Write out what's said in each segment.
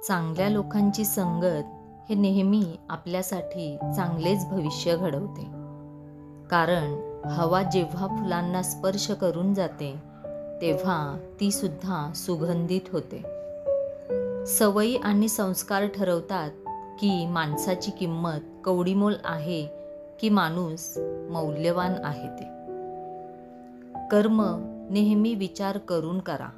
चांगल्या लोकांची संगत हे नेहमी आपल्यासाठी चांगलेच भविष्य घडवते. कारण हवा जेव्हा फुलांना स्पर्श करून जाते तेव्हा ती सुद्धा सुगंधित होते. सवयी आणि संस्कार ठरवतात की माणसाची किंमत कवडीमोल आहे की माणूस मौल्यवान आहे ते. कर्म नेहमी विचार करून करा.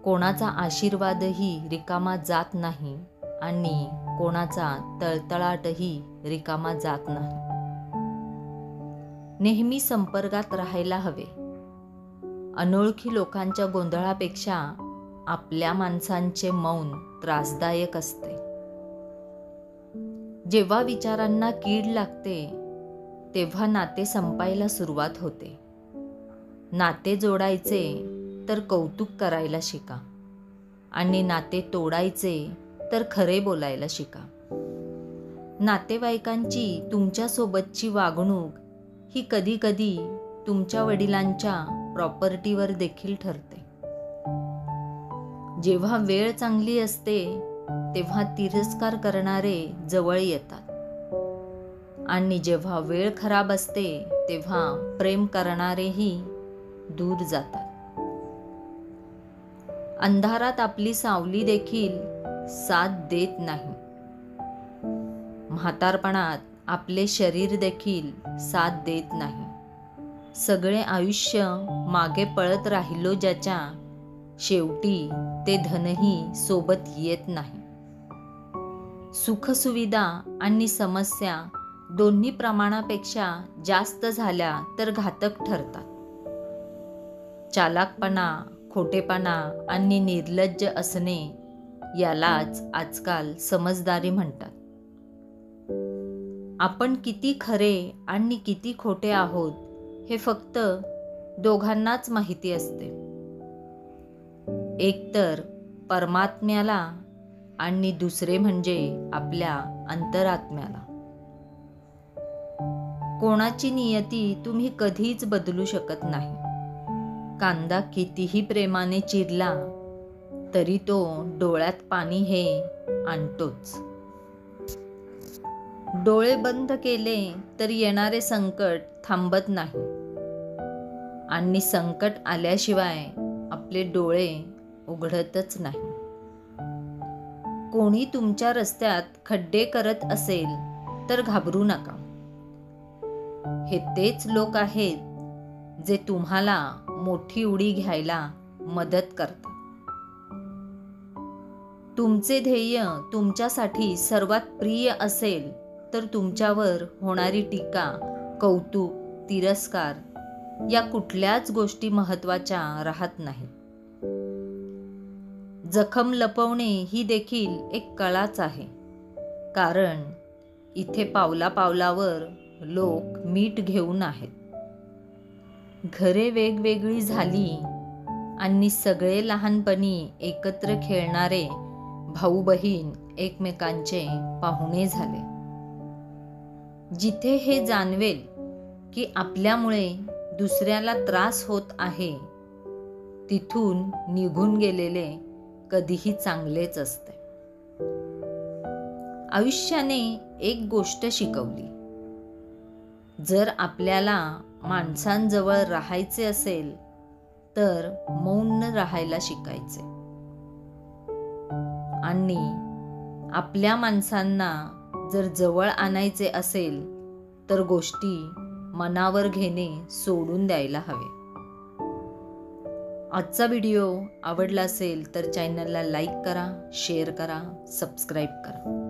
कोणाचा आशीर्वादही रिकामा जात नाही आणि कोणाचा तळतळाटही रिकामा जात नाही. नेहमी संपर्कात राहायला हवे. अनोळखी लोकांच्या गोंधळापेक्षा आपल्या माणसांचे मौन त्रासदायक असते. जेव्हा विचारांना कीड लागते तेव्हा नाते संपायला सुरुवात होते. नाते जोडायचे तर कौतुक करायला शिका आणि नाते तोडायचे तर खरे बोलायला शिका. नातेवाईकांची तुमच्यासोबतची वागणूक ही कधी-कधी तुमच्या वडिलांच्या प्रॉपर्टीवर देखील ठरते. जेव्हा वेळ चांगली असते तेव्हा तिरस्कार करणारे जवळ येतात आणि जेव्हा वेळ खराब असते तेव्हा प्रेम करणारेही दूर जातात. अंधारात आपली सावली देखील साथ देत नाही. म्हातारपणात आपले शरीर देखील साथ देत नाही. सगळे आयुष्य मागे पळत राहिलो ज्याच्या, शेवटी ते धनही सोबत येत नाही. सुखसुविधा आणि समस्या दोन्ही प्रमाणापेक्षा जास्त झाल्या तर घातक ठरतात. चालाकपणा, खोटेपणा आणि निर्लज्ज असणे यालाच आजकाल समजदारी म्हणतात. आपण किती खरे आणि किती खोटे आहोत हे फक्त दोघांनाच माहिती असते. एक तर परमात्म्याला आणि दुसरे म्हणजे आपल्या अंतरात्म्याला. कोणाची नियती तुम्ही कधीच बदलू शकत नाही. कांदा कितीही प्रेमाने चिरला तरी तो डोळ्यात पाणी हे आणतोच. डोळे बंद केले तर येणारे संकट थांबत नाही आणि संकट आल्याशिवाय आपले डोळे उघडतच नाही. कोणी तुमच्या रस्त्यात खड्डे करत असेल तर घाबरू नका. हे तेच लोक आहेत जे तुम्हाला मोठी उडी घ्यायला मदत करतात. तुमचे ध्येय तुमच्यासाठी सर्वात प्रिय असेल तर तुमच्यावर होणारी टीका, कौतुक, तिरस्कार या कुठल्याच गोष्टी महत्त्वाच्या राहत नाहीत. जखम लपवणे ही देखील एक कलाच आहे. कारण इथे पावला पावलावर लोक मीठ घेऊन आहेत. घरे वेगवेगळी झाली आणि सगळे लहानपणी एकत्र खेळणारे भाऊ बहीण एकमेकांचे पाहुणे झाले. जिथे हे जाणवेल की आपल्यामुळे दुसऱ्याला त्रास होत आहे तिथून निघून गेलेले कधीही चांगलेच असते. आयुष्याने एक गोष्ट शिकवली. जर आपल्याला माणसांजवळ राहायचे असेल तर मौन राहायला शिकायचे आणि आपल्या माणसांना जर जवळ आणायचे असेल तर गोष्टी मनावर घेणे सोडून द्यायला हवे. आजचा व्हिडिओ आवडला असेल तर चॅनलला लाईक करा, शेअर करा, सबस्क्राईब करा.